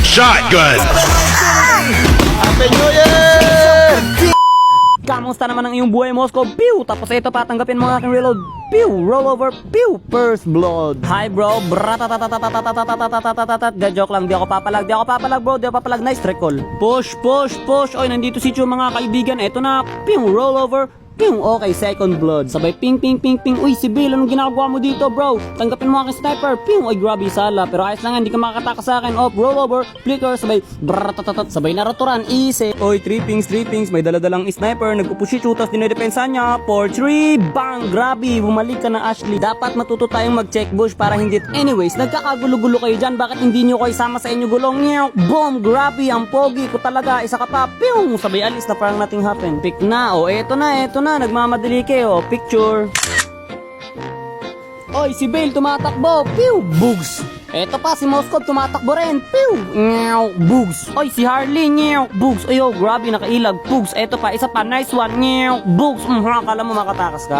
Shotgun! Happy New Year! Kamusta naman ang iyong buhay, Moscow? Pew! Tapos ito patanggapin mo ang aking reload. Pew! Rollover. Pew! First blood. Hi bro. Bratatatatatatatatatatatat. Joke lang. Di ako papalag bro. Di ako papalag. Nice recall. Push. Oy, nandito si Chu mga kaibigan. Eto na. Pew! Rollover. Pew! Okay, second blood. Sabay ping. Uy, si Bill, anong ginagawa mo dito, bro? Tanggapin mo aking sniper. Pew! Ay, grabe sala. Pero ayos lang, hindi ka makakataka sa akin. Off, rollover, flicker, sabay bratatat. Sabay naraturan, easy. Oy, 3 pings. May daladalang sniper. Nagpupushi, chutas, dinidepensa niya. 4-3, bang! Grabe, bumalik ka na, Ashley. Dapat matuto tayong mag-check bush para hindi. Anyways, nagkakagulo-gulo kayo dyan. Bakit hindi nyo ko isama sa inyo gulong? Boom! Grabe, ang pogi ko talaga. Isa ka pa. Pew! Sabay alis na parang nothing happen. Pick na. O, eto na. Nagmamadali kayo. Picture. Oy, si Bale tumatakbo. Pew! Bugs. Eto pa, si Moscow tumatakbo rin. Pew! Nyaw! Bugs. Oy, si Harley. Nyaw! Bugs. Oy, grabe, nakailag. Bugs. Eto pa, isa pa. Nice one. Nyaw! Bugs. Akala mo makatakas ka?